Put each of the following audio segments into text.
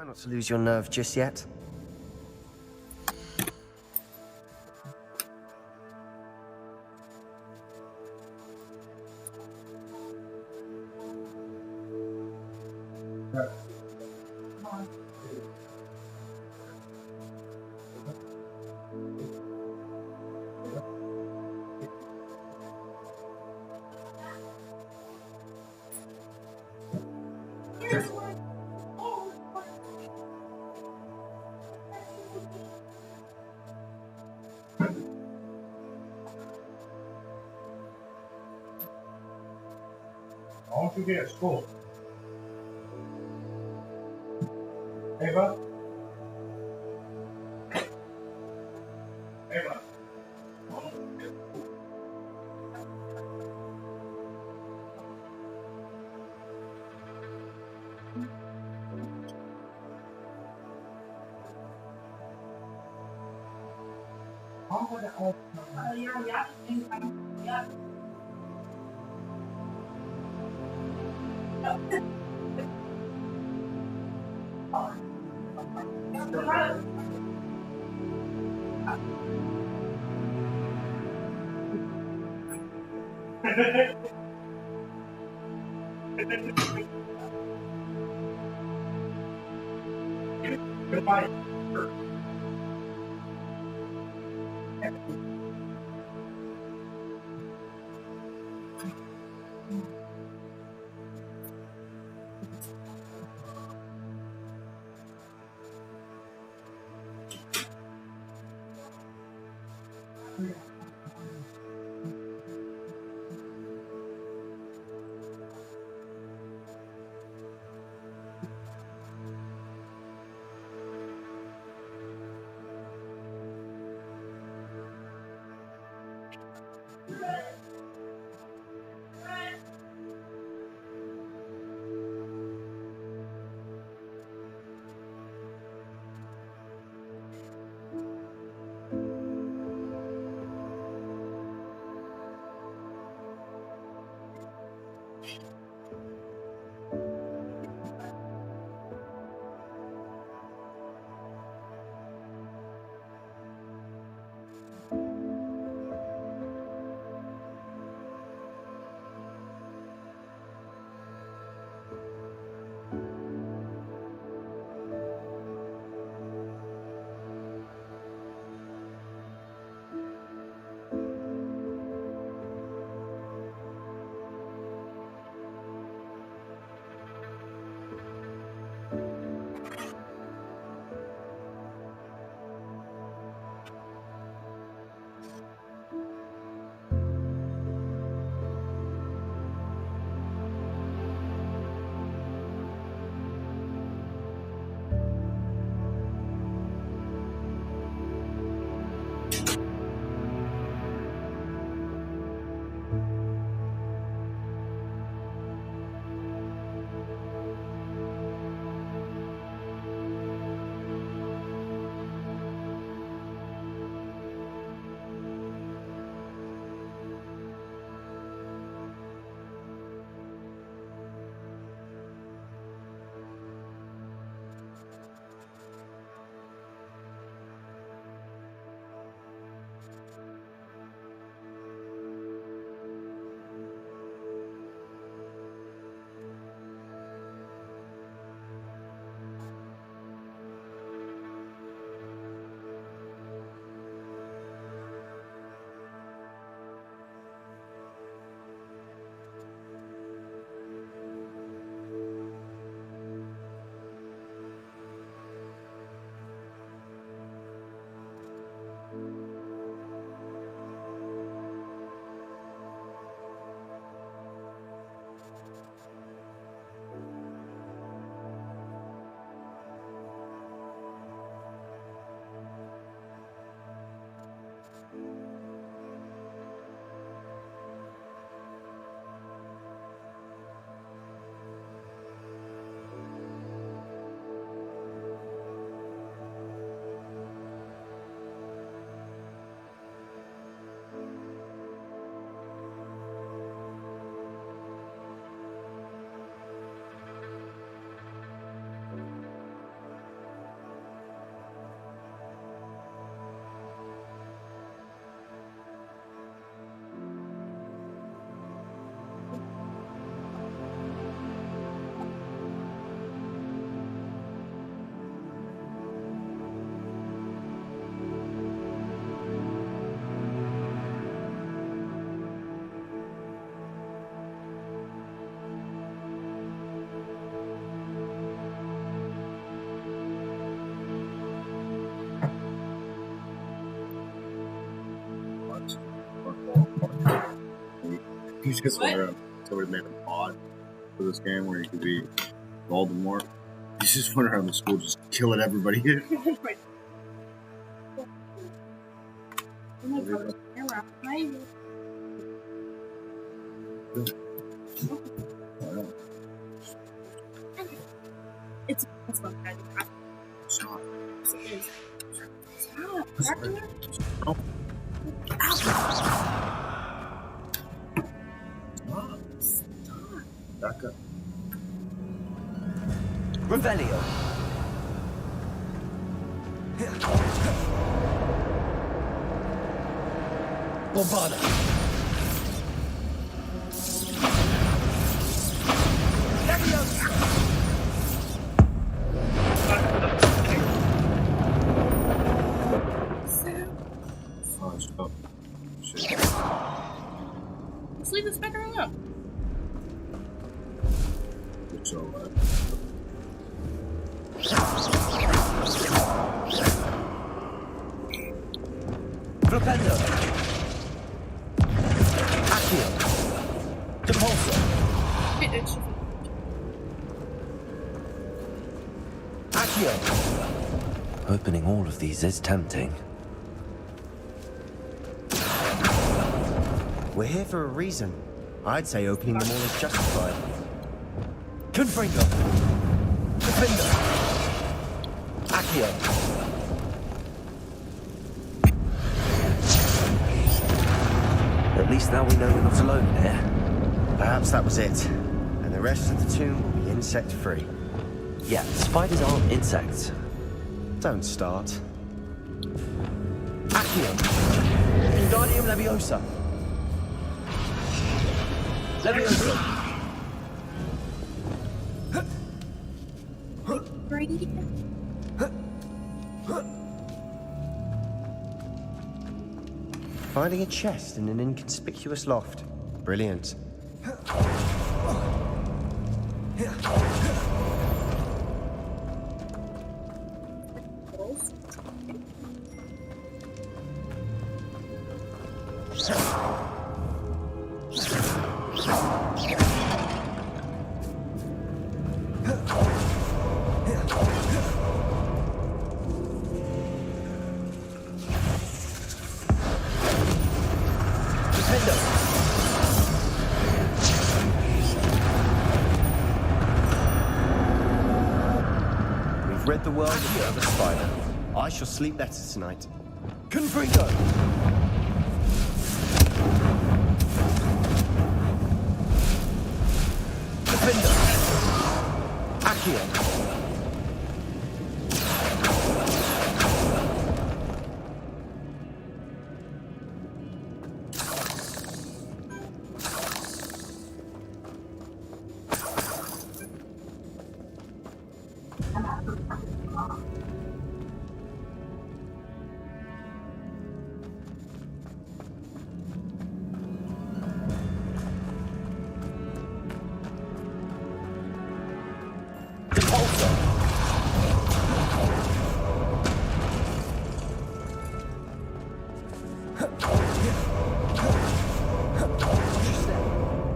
not to lose your nerve just yet. Don't forget school. Ava? Ava? Goodbye. You just went around. Somebody made a mod for this game where you could be Voldemort. You just went around the school just killing everybody. Oh my god, camera. Hi. It's fun. Stop. Stop. Stop. Stop. Back up. Revelio. Bombada. Oh, stop. Shit. Let's leave this back up. It's alright. Flipendo. Accio. Depulso. Accio. Opening all of these is tempting. We're here for a reason. I'd say opening them all is justified. Confringo. Defender. Accio. At least now we know we're not alone here. Perhaps that was it. And the rest of the tomb will be insect-free. Yeah, spiders aren't insects. Don't start. Accio. Wingardium Leviosa. Leviosa. Brady. Finding a chest in an inconspicuous loft. Brilliant. We've read the world of the other spider. I shall sleep better tonight. Confringo. Defender. Accio.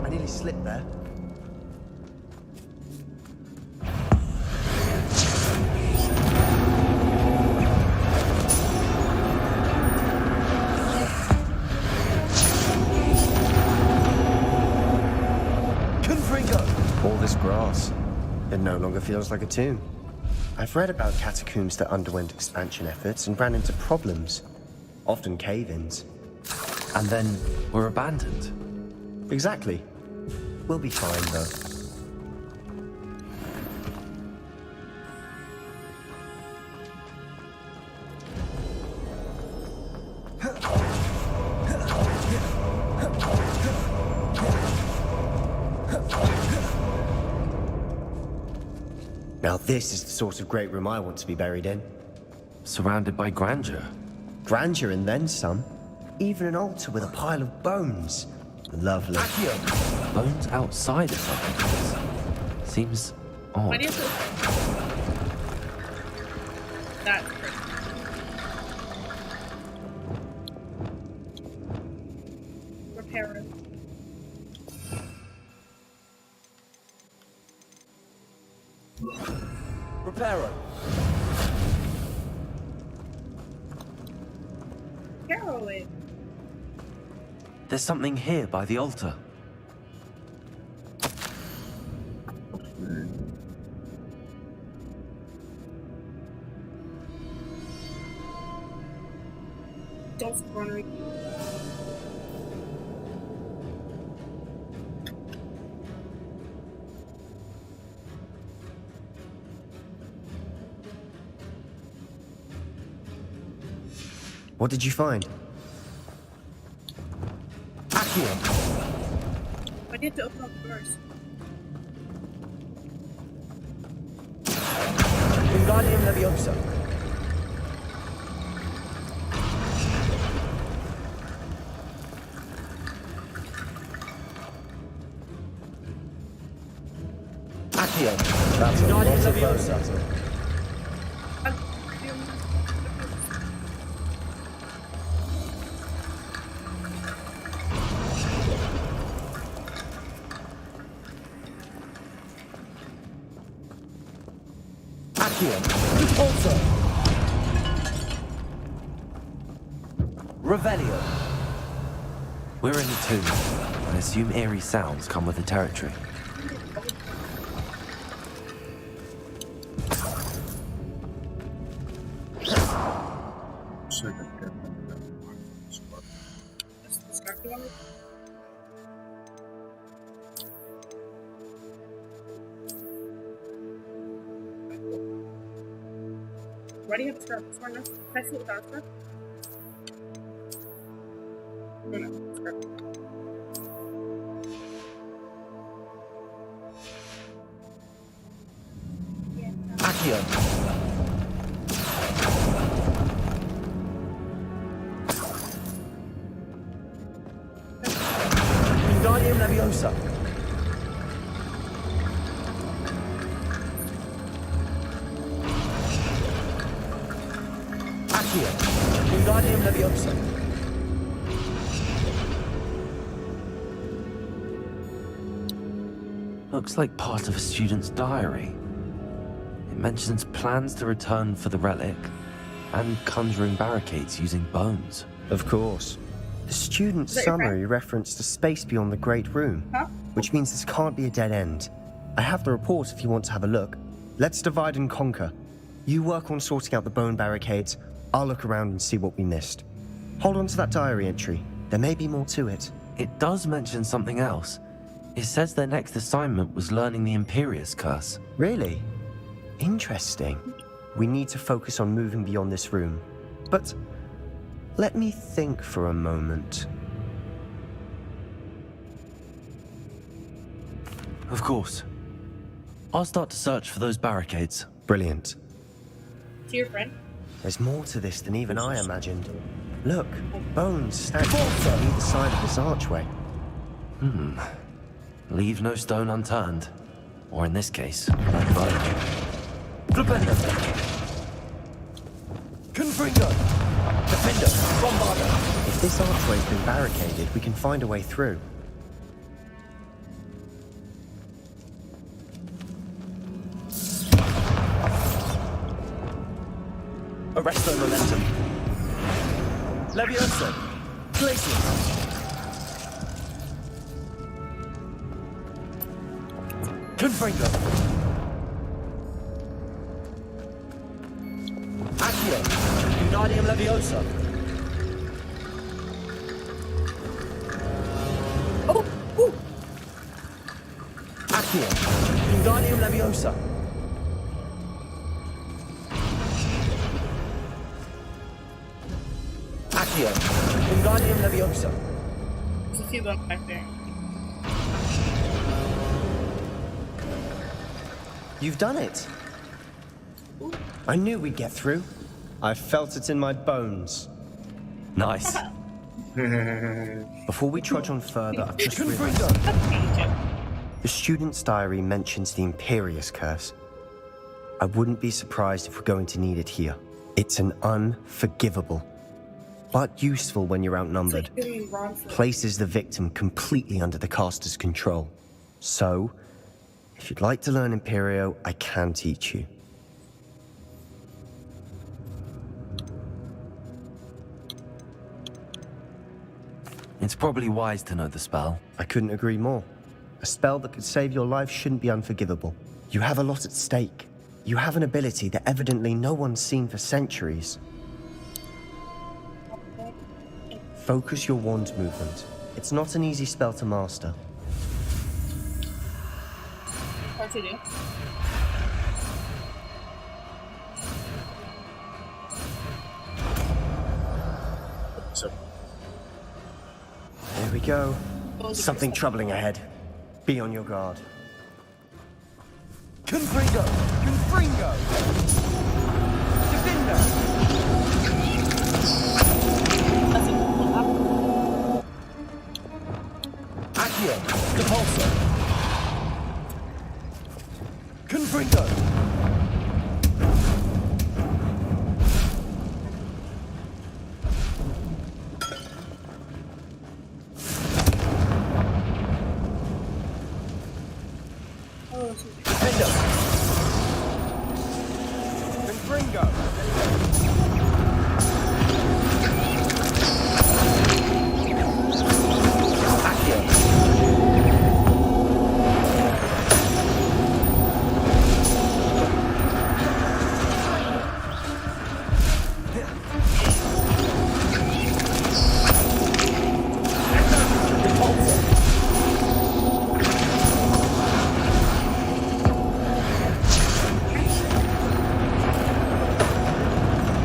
I nearly slipped there. Confringo. All this grass. It no longer feels like a tomb. I've read about catacombs that underwent expansion efforts and ran into problems. Often cave-ins. And then were abandoned. Exactly. We'll be fine, though. Now this is the sort of great room I want to be buried in. Surrounded by grandeur. Grandeur and then some. Even an altar with a pile of bones. Lovely. Accio. Bones outside of sarcophagus. Seems Why odd. do you have to... That's great. Repair it. Reparo. Carolyn. There's something here by the altar. Don't spawn me. What did you find? Accio. I need to open up the doors. Wingardium Leviosa. Accio. That's a lot Wingardium of Leviosa. Accio. Repulsor. Revelio. We're in the tomb. I assume eerie sounds come with the territory. Second. That's the distracting one. Why do you have to start this one now? Can I see what that's for? No, no. Start. Accio. Wingardium Leviosa. Accio. Wingardium Leviosa. Looks like part of a student's diary. It mentions plans to return for the relic and conjuring barricades using bones. Of course. The student Is that your summary referenced a space beyond the Great Room, Huh? which means this can't be a dead end. I have the report if you want to have a look. Let's divide and conquer. You work on sorting out the bone barricades. I'll look around and see what we missed. Hold on to that diary entry. There may be more to it. It does mention something else. It says their next assignment was learning the Imperius Curse. Really? Interesting. We need to focus on moving beyond this room. But let me think for a moment. Of course. I'll start to search for those barricades. Brilliant. To your friend. There's more to this than even I imagined. Look, bones stacked on either side of this archway. Leave no stone unturned. Or in this case, unturned. Flipendo! Confringo! Defender! Bombarder! If this archway's been barricaded, we can find a way through. Arresto momentum. Leviosa! Glacius! Confringo! Accio! Wingardium Leviosa! Oh! Ooh! Accio! Wingardium Leviosa! Accio! Wingardium Leviosa! There's a few bones back there. You've done it. I knew we'd get through. I felt it in my bones. Nice. Before we trudge on further, I've just realized Confringo! That's ancient. the student's diary mentions the Imperius Curse. I wouldn't be surprised if we're going to need it here. It's an unforgivable, but useful when you're It's outnumbered. like giving Ron for Places the victim completely under the caster's control. So, If you'd like to learn Imperio, I can teach you. It's probably wise to know the spell. I couldn't agree more. A spell that could save your life shouldn't be unforgivable. You have a lot at stake. You have an ability that evidently no one's seen for centuries. Focus your wand movement. It's not an easy spell to master. Hard to do. So, There we go. Something troubling ahead. Be on your guard. Confringo! Confringo! Defender! That's a cool Accio! Depulso! Confringo! Oh, she's Defender! Confringo! Accio!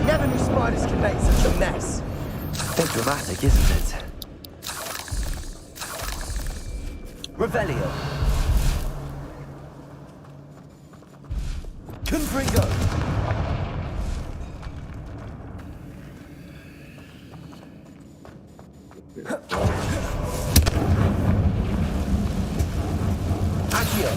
Never knew spiders could make such a mess. Bit dramatic, isn't it? Revelio! Confringo! Accio!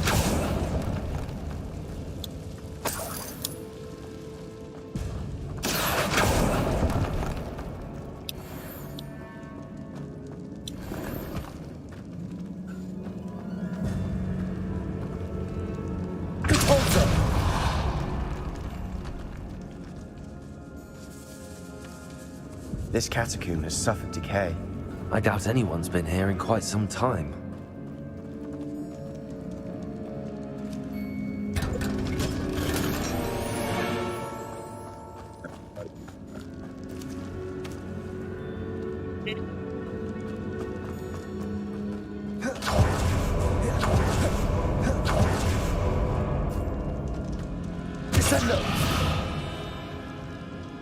Depulso! This catacomb has suffered decay. I doubt anyone's been here in quite some time. Descendo!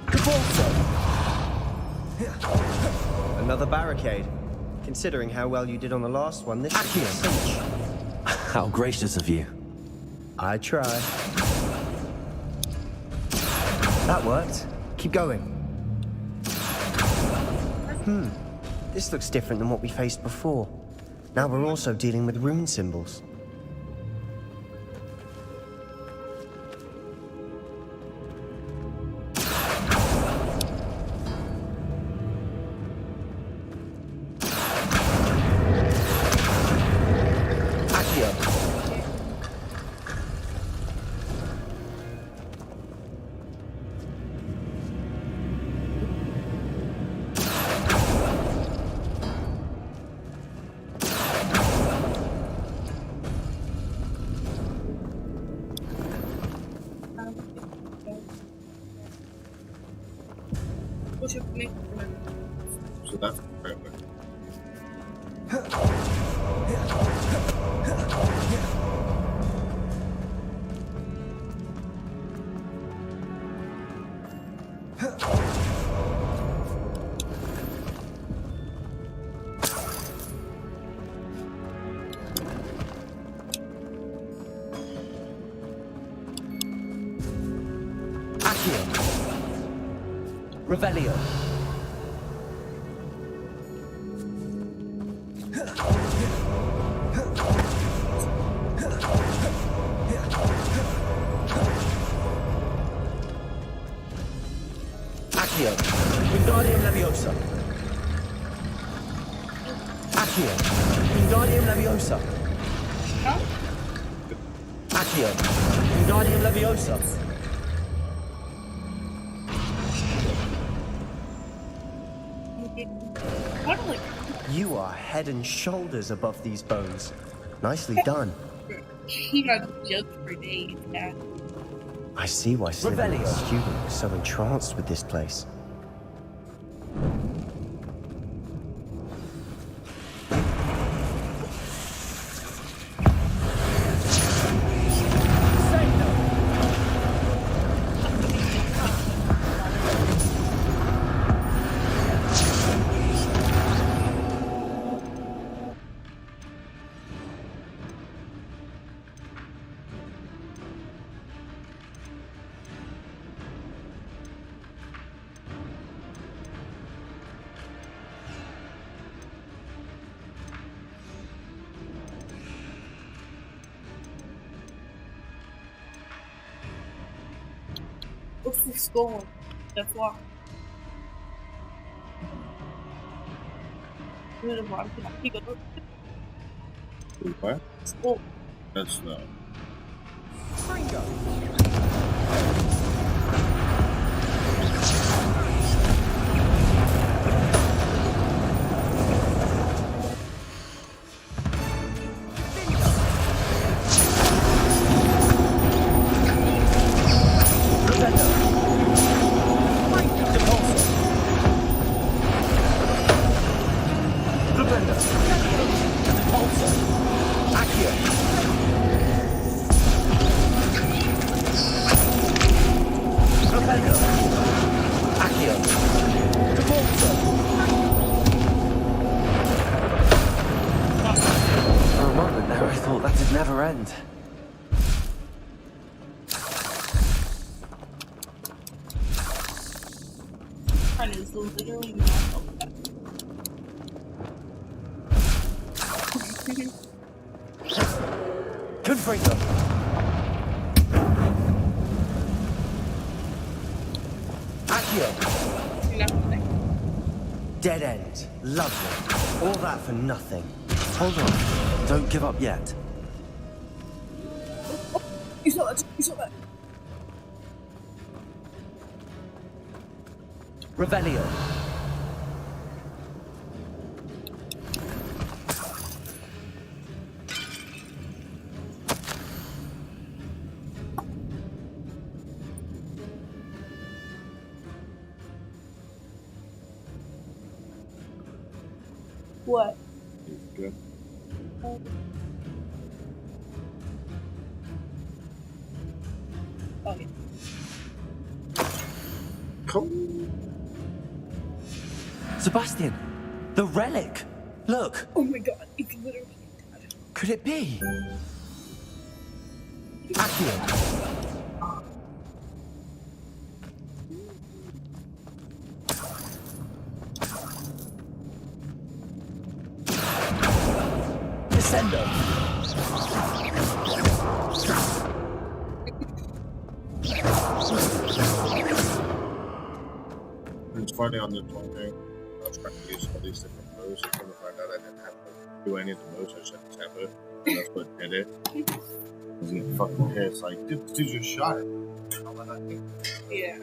Depulso! Another barricade. Considering how well you did on the last one, this should be a cinch. How gracious of you. I tried. That worked. Keep going. This looks different than what we faced before. Now we're also dealing with rune symbols. Accio! Push it for me. so that's right. Accio! Revelio! Accio! Wingardium Leviosa! Accio! Wingardium Leviosa! No? Accio. Wingardium Leviosa. Totally. You are head and shoulders above these bones. Nicely done. He must joke for days, yeah. I see why Slytherin's Revelio. student was so entranced with this place. What's the skull? That's locked. What? Skull. That's no. For a moment there, I thought that'd never end. Friend is literally not helpful. Confringo. Accio. Nothing. Dead end. Lovely. All that for nothing. Hold on. Don't give up yet. You saw that. You saw that. Revelio. What? Good. Oh, yeah. Cool. Sebastian! The relic! Look! Oh my god, it's literally dead. Could it be? Accio. Descendo. It's funny on this one thing. I was trying to use all these different moves and come to find out I didn't have to do any of the moves. I just had to tap it. And that's what did it. I was getting fucking pissed. Like, dude, this dude just shot it. How am I not doing it? Yeah.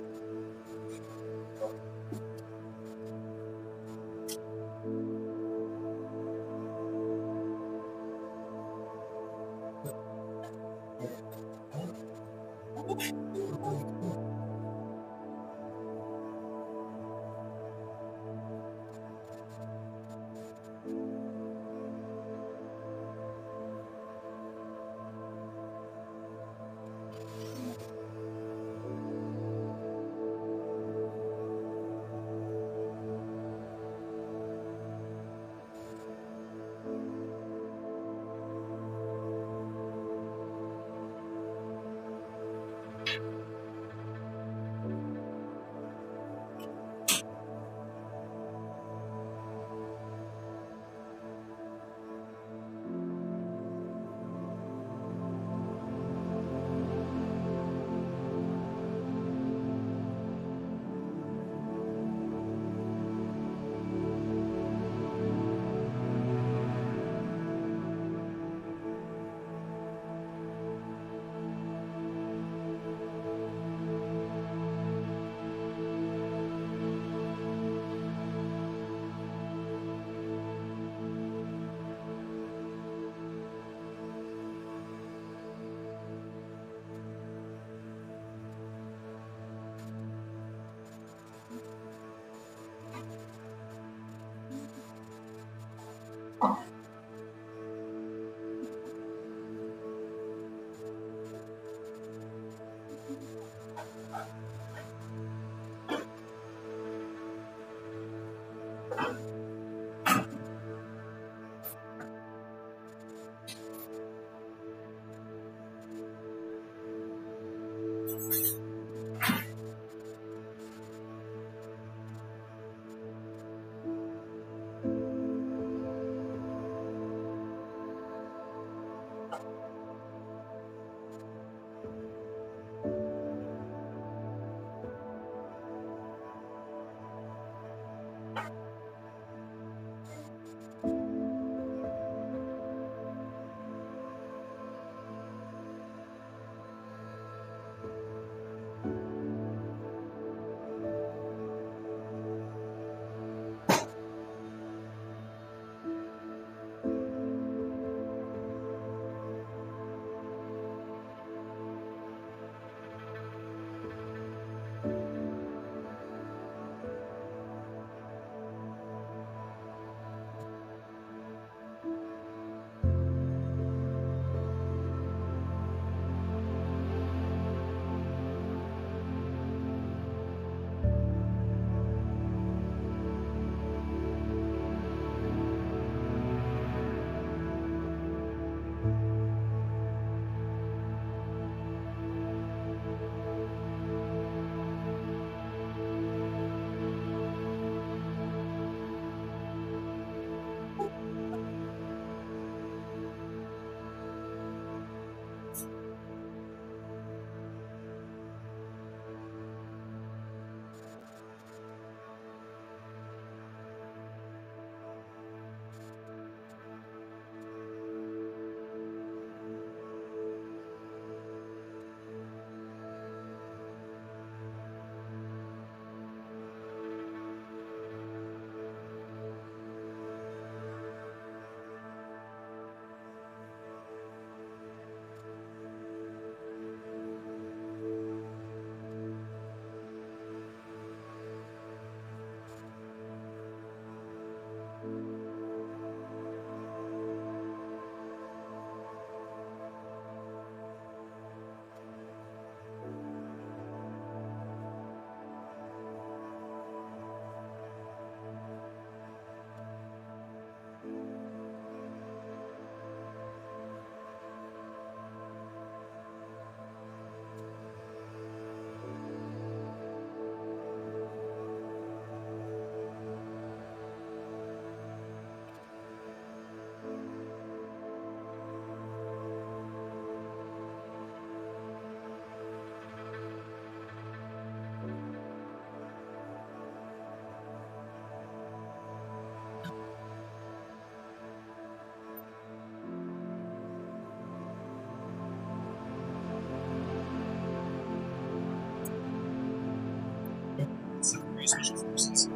Special forces.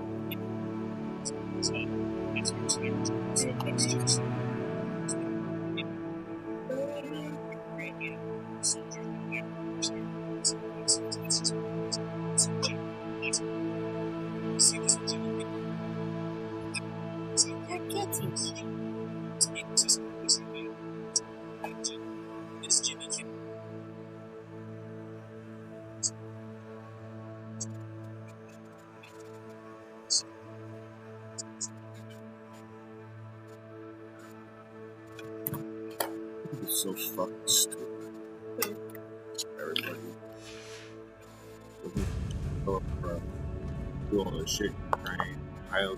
So fucking stupid. Everybody. Do all this shit.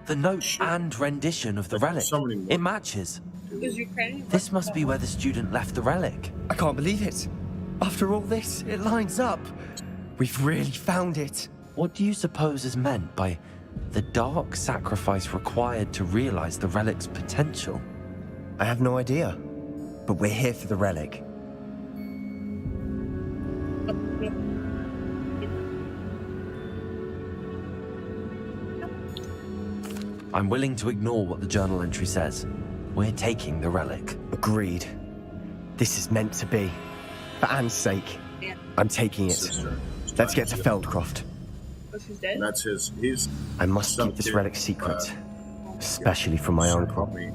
The note and rendition of the relic. It matches. Is Ukraine? This must be where the student left the relic. I can't believe it. After all this, it lines up. We've really found it. What do you suppose is meant by the dark sacrifice required to realize the relic's potential? I have no idea. But we're here for the relic. I'm willing to ignore what the journal entry says. We're taking the relic. Agreed. This is meant to be. For Anne's sake, Yeah. I'm taking it. Sister. Let's get to Feldcroft. Was he's dead? And that's his. He's. I must keep this relic secret, especially from my uncle. Probably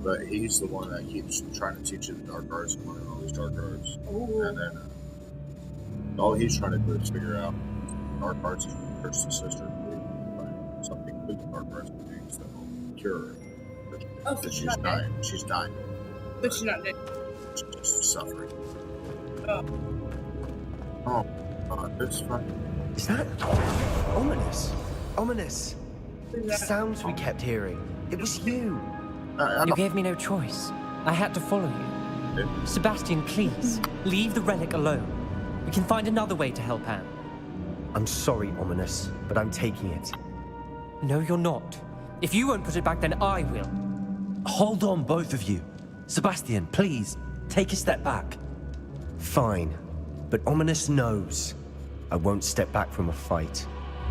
But he's the one that keeps trying to teach you the dark arts and learn all these dark arts. Oh. And then all he's trying to do is figure out dark arts is curse the sister. Find something with the dark arts things that will cure her. Oh, Because she's she's not dying. She's dying. But she's not dead. She's just suffering. Oh. Oh, that's fine. Is that ominous? Ominous. Who's The that? sounds we kept hearing. It was you. I You don't gave me no choice. I had to follow you. Sebastian, please, leave the relic alone. We can find another way to help Anne. I'm sorry, Ominous, but I'm taking it. No, you're not. If you won't put it back, then I will. Hold on, both of you. Sebastian, please, take a step back. Fine, but Ominous knows I won't step back from a fight.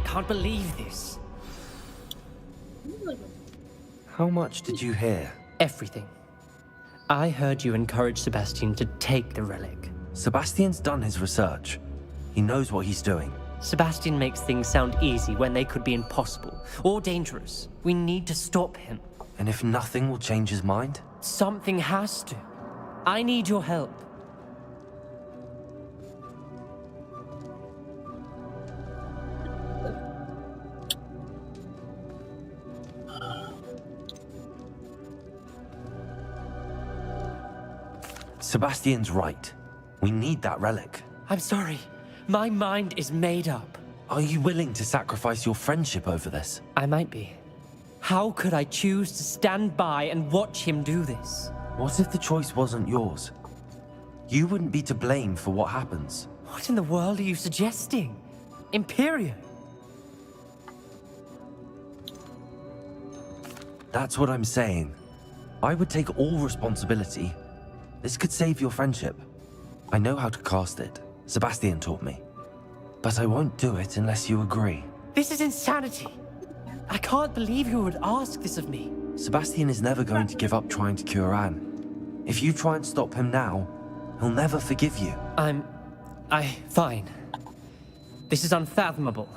Can't believe this. How much did you hear? Everything. I heard you encourage Sebastian to take the relic. Sebastian's done his research. He knows what he's doing. Sebastian makes things sound easy when they could be impossible or dangerous. We need to stop him. And if nothing will change his mind? Something has to. I need your help. Sebastian's right. We need that relic. I'm sorry. My mind is made up. Are you willing to sacrifice your friendship over this? I might be. How could I choose to stand by and watch him do this? What if the choice wasn't yours? You wouldn't be to blame for what happens. What in the world are you suggesting? Imperium? That's what I'm saying. I would take all responsibility. This could save your friendship. I know how to cast it. Sebastian taught me. But I won't do it unless you agree. This is insanity. I can't believe you would ask this of me. Sebastian is never going to give up trying to cure Anne. If you try and stop him now, he'll never forgive you. Fine. This is unfathomable.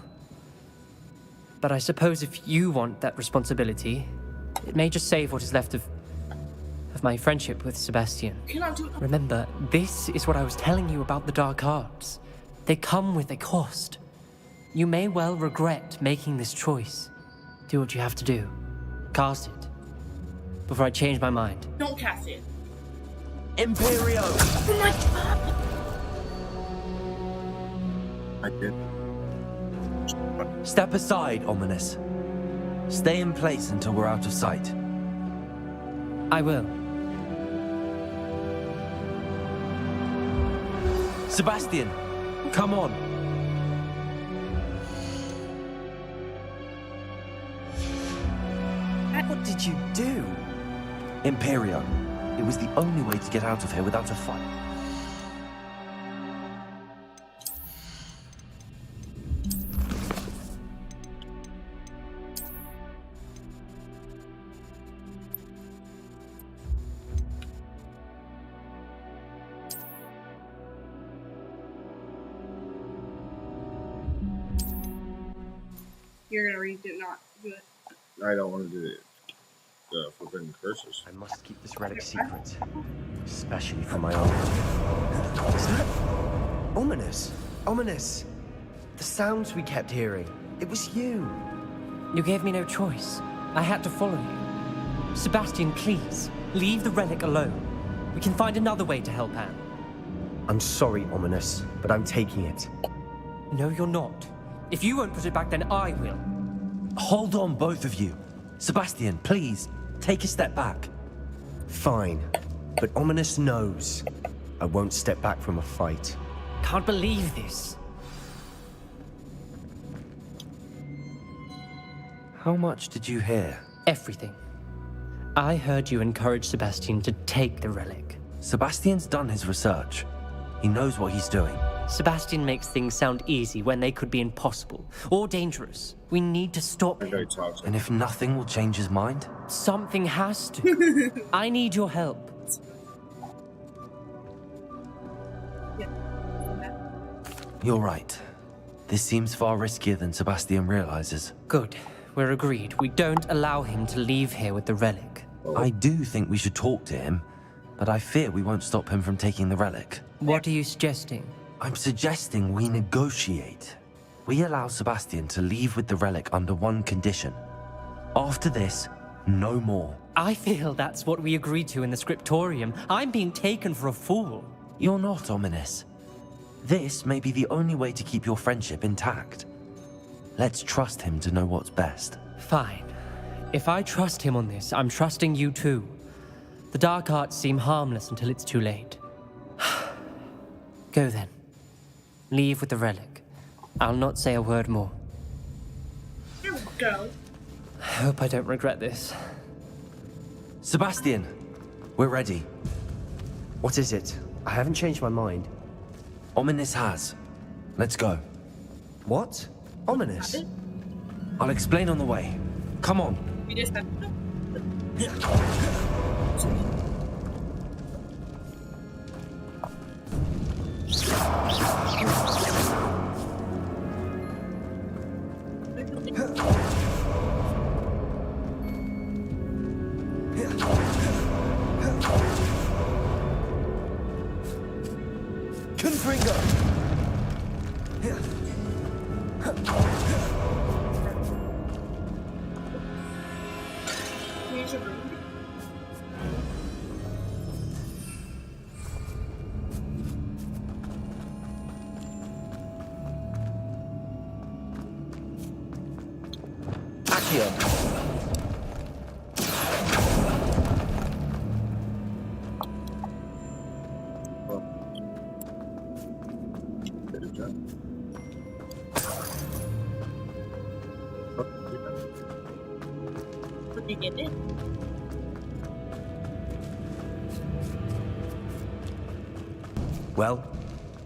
But I suppose if you want that responsibility, it may just save what is left of my friendship with Sebastian. Cannot do it. Remember, this is what I was telling you about the dark arts. They come with a cost. You may well regret making this choice. Do what you have to do. Cast it. Before I change my mind. Don't cast it. Imperio! Oh my god! I did. Step aside, Ominous. Stay in place until we're out of sight. I will. Sebastian, come on. What did you do? Imperio. It was the only way to get out of here without a fight. You're gonna read it, not do it. I don't want to do the forbidden curses. I must keep this relic secret, especially for my own. Is that ominous? Ominous. The sounds we kept hearing. It was you. You gave me no choice. I had to follow you. Sebastian, please, leave the relic alone. We can find another way to help Anne. I'm sorry, Ominous, but I'm taking it. No, you're not. If you won't put it back, then I will. Hold on, both of you. Sebastian, please, take a step back. Fine, but Ominous knows I won't step back from a fight. Can't believe this. How much did you hear? Everything. I heard you encourage Sebastian to take the relic. Sebastian's done his research. He knows what he's doing. Sebastian makes things sound easy when they could be impossible or dangerous. We need to stop They're him. very toxic. And if nothing will change his mind? Something has to. I need your help. You're right. This seems far riskier than Sebastian realizes. Good. We're agreed. We don't allow him to leave here with the relic. I do think we should talk to him, but I fear we won't stop him from taking the relic. What are you suggesting? I'm suggesting we negotiate. We allow Sebastian to leave with the relic under one condition. After this, no more. I feel that's what we agreed to in the scriptorium. I'm being taken for a fool. You're not, Ominous. This may be the only way to keep your friendship intact. Let's trust him to know what's best. Fine. If I trust him on this, I'm trusting you too. The dark arts seem harmless until it's too late. Go then. Leave with the relic. I'll not say a word more. There we go. I hope I don't regret this. Sebastian, we're ready. What is it? I haven't changed my mind. Ominous has. Let's go. What? Ominous? I'll explain on the way. Come on. We just have to. Use your room. Accio. Good job. What did you get it? Well,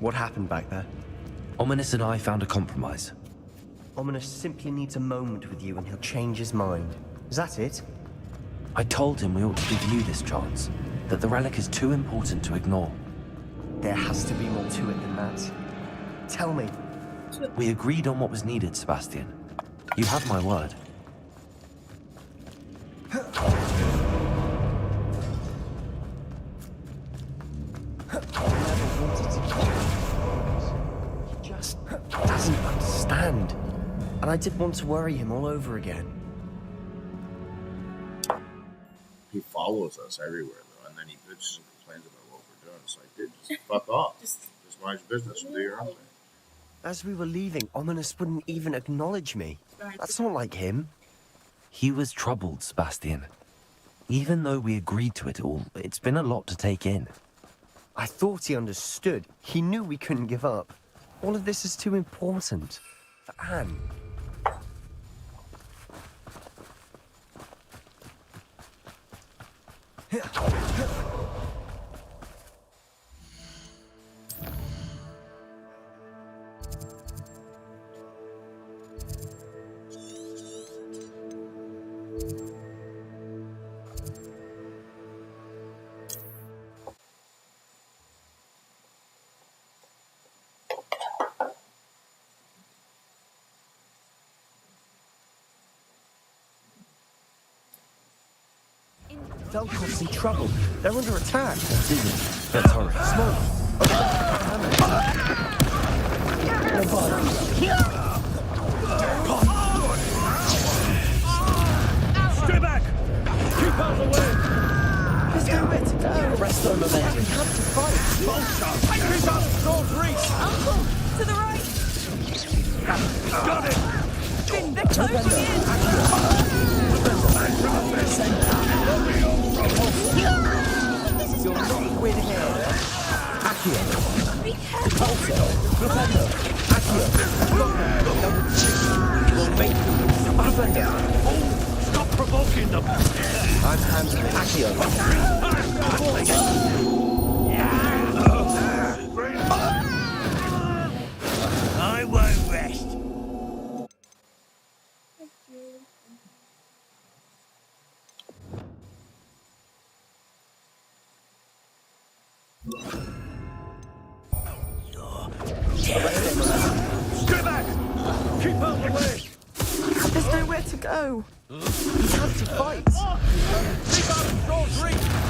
what happened back there? Ominous and I found a compromise. Ominous simply needs a moment with you and he'll change his mind. Is that it? I told him we ought to give you this chance, that the relic is too important to ignore. There has to be more to it than that. Tell me. We agreed on what was needed, Sebastian. You have my word. He just doesn't understand. And I didn't want to worry him all over again. He follows us everywhere, though, and then he bitches and complains about what we're doing. It's like, dude, just fuck off. Just mind your business and do your own thing. As we were leaving, Ominous wouldn't even acknowledge me. That's not like him. He was troubled, Sebastian. Even though we agreed to it all, it's been a lot to take in. I thought he understood. He knew we couldn't give up. All of this is too important. For Anne. Velcro's in trouble. They're under attack. Dizzy. Let's hurry. Smoke. Stay back! Keep out of the way! There's nowhere to go. Rest on the We have to fight. Vulture! Keep out of Sword's reach! Uncle, to the right. Got it! Spin, they're closing in. You're not with him. Accio. Be careful. Defender. Accio. We'll make them. Defender. Stop provoking them! I'm handling it. Accio. I won't rest. Stay back! Keep out of the way! There's no nowhere to go. He had to fight. Keep out of sword's reach!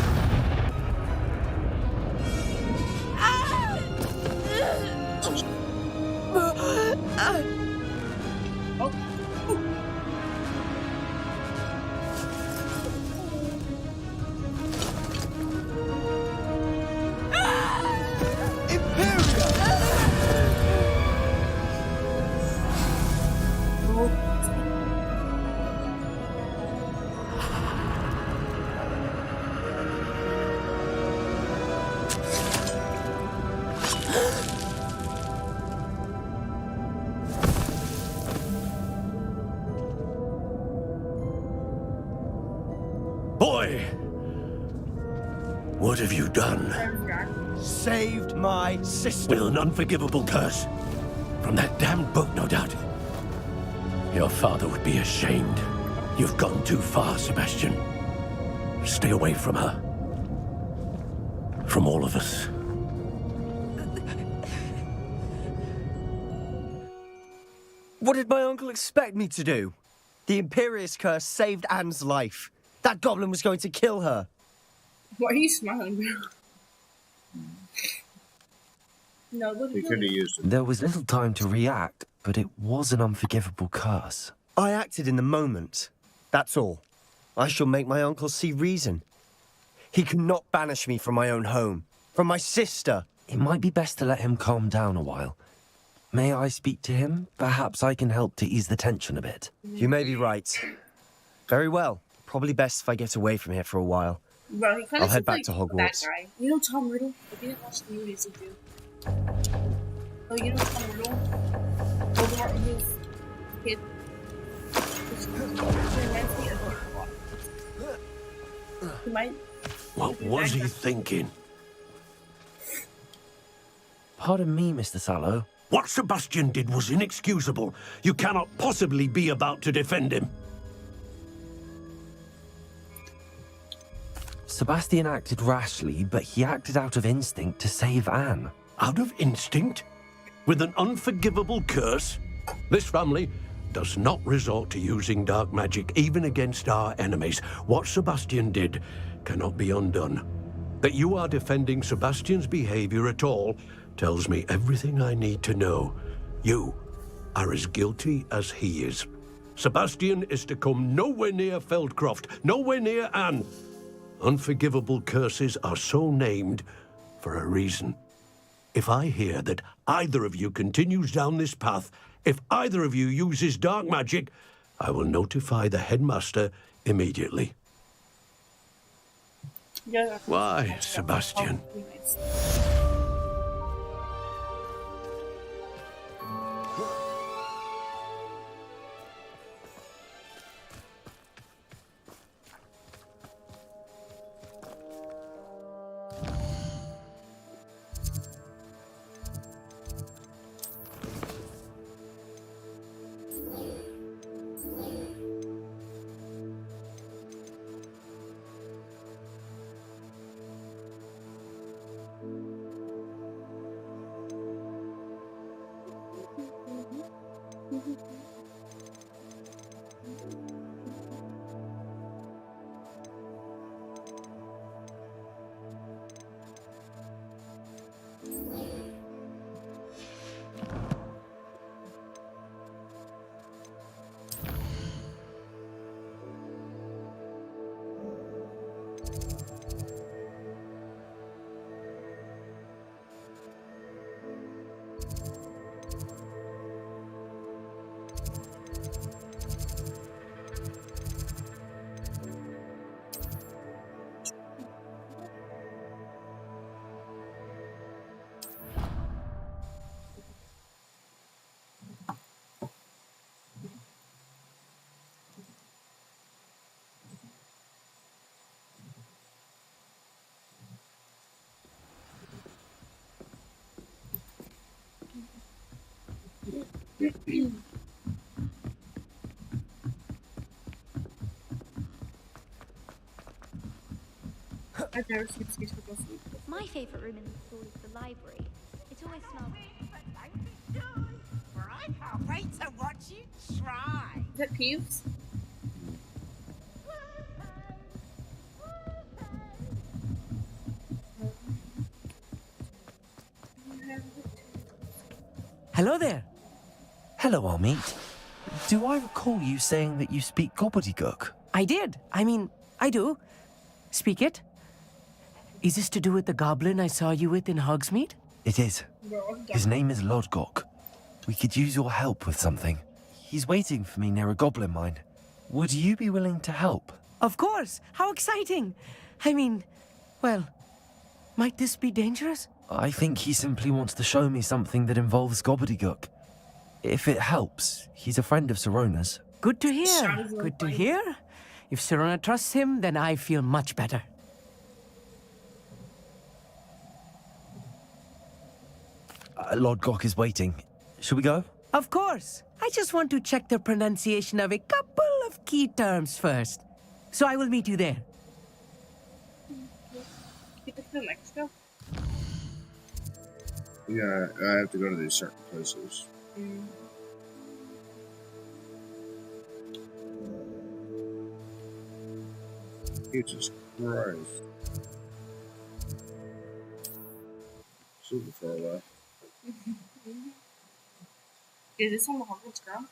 Boy! What have you done? Saved my sister. With an unforgivable curse. From that damned book, no doubt. Your father would be ashamed. You've gone too far, Sebastian. Stay away from her. From all of us. What did my uncle expect me to do? The Imperious curse saved Anne's life. That goblin was going to kill her. Why are you smiling, bro? No, look He at could have used it. There was little time to react, but it was an unforgivable curse. I acted in the moment. That's all. I shall make my uncle see reason. He cannot banish me from my own home, from my sister. It might be best to let him calm down a while. May I speak to him? Perhaps I can help to ease the tension a bit. You may be right. Very well. Probably best if I get away from here for a while. Bro, he kinda I'll head seems back like to Hogwarts. That guy. You know Tom Riddle? If you didn't watch the movies, you do. Oh, you know Tom Riddle? Voldemort and his kid. He reminds me of Harry Potter. He might. What was he thinking? Pardon me, Mr. Sallow. What Sebastian did was inexcusable. You cannot possibly be about to defend him. Sebastian acted rashly, but he acted out of instinct to save Anne. Out of instinct? With an unforgivable curse? This family does not resort to using dark magic even against our enemies. What Sebastian did cannot be undone. That you are defending Sebastian's behavior at all tells me everything I need to know. You are as guilty as he is. Sebastian is to come nowhere near Feldcroft, nowhere near Anne. Unforgivable curses are so named for a reason. If I hear that either of you continues down this path, if either of you uses dark magic, I will notify the headmaster immediately. Yeah, Why, Sebastian? I've never seen space for both of you. My favourite room in the school is the library. It always smells. For I can't wait to watch you try. Pet peeves? Hello there. Hello, Amit. Do I recall you saying that you speak gobbledygook? I did. I do. Speak it. Is this to do with the goblin I saw you with in Hogsmeade? It is. His name is Lodgok. We could use your help with something. He's waiting for me near a goblin mine. Would you be willing to help? Of course. How exciting. Well, might this be dangerous? I think he simply wants to show me something that involves gobbledygook. If it helps, he's a friend of Sirona's. Good to hear. Sounds Good to like- hear. If Sirona trusts him, then I feel much better. Lodgok is waiting. Shall we go? Of course. I just want to check the pronunciation of a couple of key terms first. So I will meet you there. Keep it till next go. Yeah, I have to go to these certain places. Jesus Christ. Super far left. Is this on the Hogwarts ground?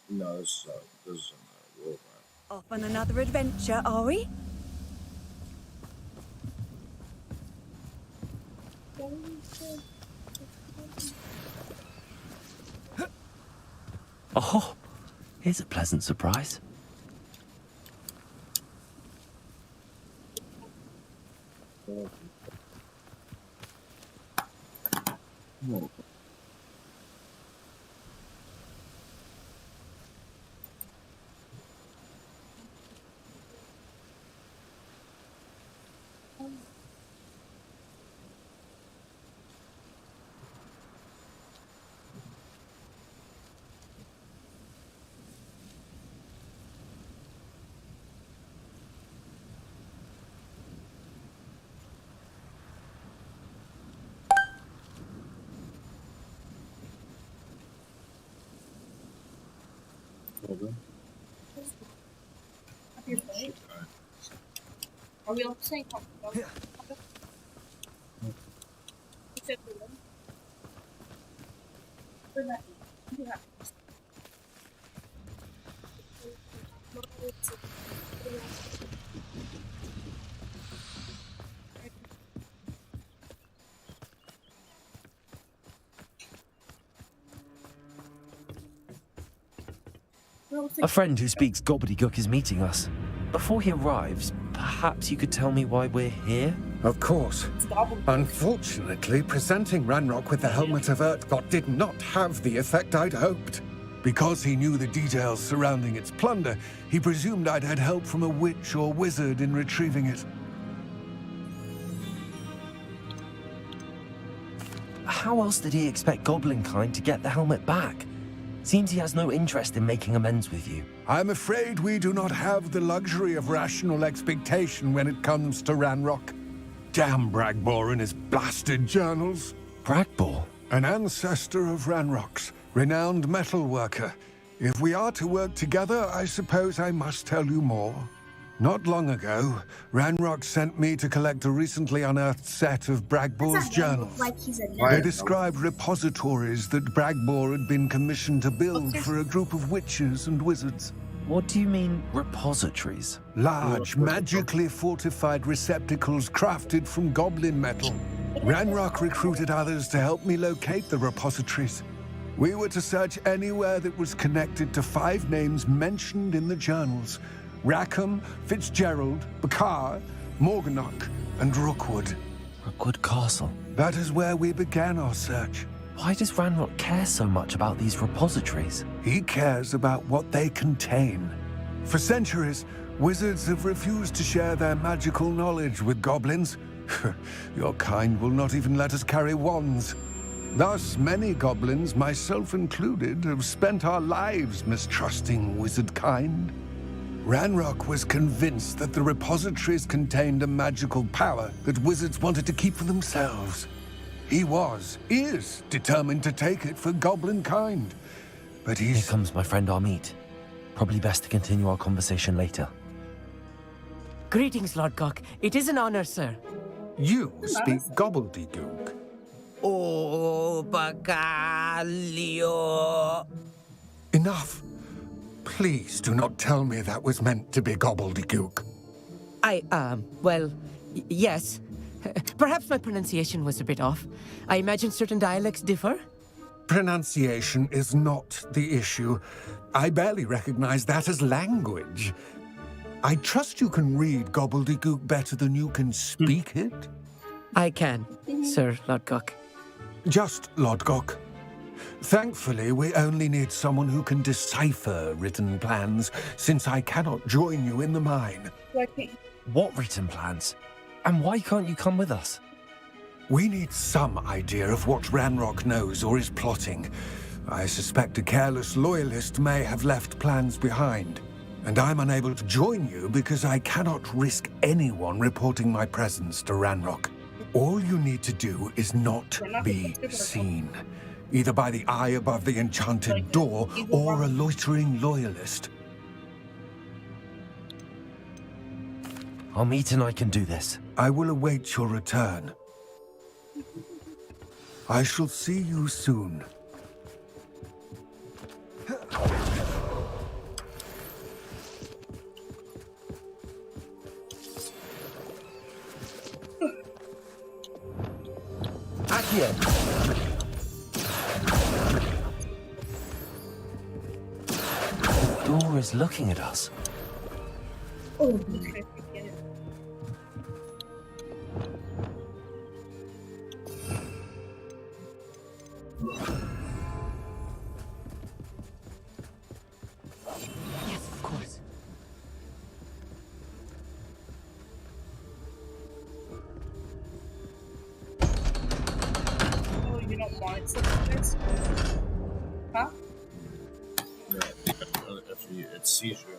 No, this is on the world map. Off on another adventure, are we? Oh, here's a pleasant surprise. Whoa. Hold on. Up your way. Are we all saying Hogwarts? Except for one. For that. Yeah. A friend who speaks gobbledygook is meeting us. Before he arrives, perhaps you could tell me why we're here? Of course. Gobble. Unfortunately, presenting Ranrock with the Helmet of Urtkot did not have the effect I'd hoped. Because he knew the details surrounding its plunder, he presumed I'd had help from a witch or wizard in retrieving it. How else did he expect Goblinkind to get the helmet back? Seems he has no interest in making amends with you. I'm afraid we do not have the luxury of rational expectation when it comes to Ranrock. Damn Bragbor and his blasted journals. Bragbor? An ancestor of Ranrock's, renowned metal worker. If we are to work together, I suppose I must tell you more. Not long ago, Ranrock sent me to collect a recently unearthed set of Bragbor's journals. Like he's a They described repositories that Bragbor had been commissioned to build for a group of witches and wizards. What do you mean, repositories? Large, magically fortified receptacles crafted from goblin metal. Ranrock recruited others to help me locate the repositories. We were to search anywhere that was connected to 5 names mentioned in the journals: Rackham, Fitzgerald, Bakar, Morganach, and Rookwood. Rookwood Castle. That is where we began our search. Why does Ranrock care so much about these repositories? He cares about what they contain. For centuries, wizards have refused to share their magical knowledge with goblins. Your kind will not even let us carry wands. Thus, many goblins, myself included, have spent our lives mistrusting wizard kind. Ranrock was convinced that the repositories contained a magical power that wizards wanted to keep for themselves. He is determined to take it for goblin kind. but Here he's... comes my friend Amit. Probably best to continue our conversation later. Greetings, Lord Gok. It is an honor, sir. You speak gobbledygook. Oh, Bacalio. Enough. Please do not tell me that was meant to be gobbledygook. Well, yes. Perhaps my pronunciation was a bit off. I imagine certain dialects differ. Pronunciation is not the issue. I barely recognize that as language. I trust you can read gobbledygook better than you can speak it? I can, Sir Lord Gok. Just Lodgok. Thankfully, we only need someone who can decipher written plans, since I cannot join you in the mine. What written plans? And why can't you come with us? We need some idea of what Ranrock knows or is plotting. I suspect a careless loyalist may have left plans behind. And I'm unable to join you because I cannot risk anyone reporting my presence to Ranrock. All you need to do is not be seen, either by the eye above the enchanted door or a loitering loyalist. Amit and I can do this. I will await your return. I shall see you soon. Accio! The door is looking at us. Oh, okay, get it. Yes, of course. Oh, you don't want this? Huh? No, it sees you.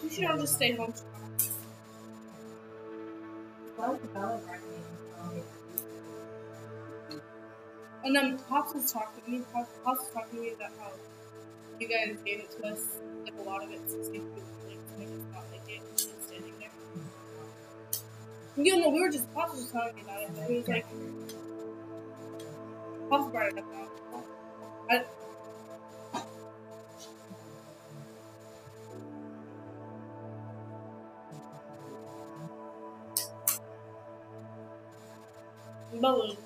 You should all just stay home. And then Pops was talking to me. Pops was talking to me about how you guys gave it to us, like a lot of it, since you like to make us not like it, just standing there. You know, we were just Pops was just telling me about it. He was like, Pops brought it up now. Bubbles.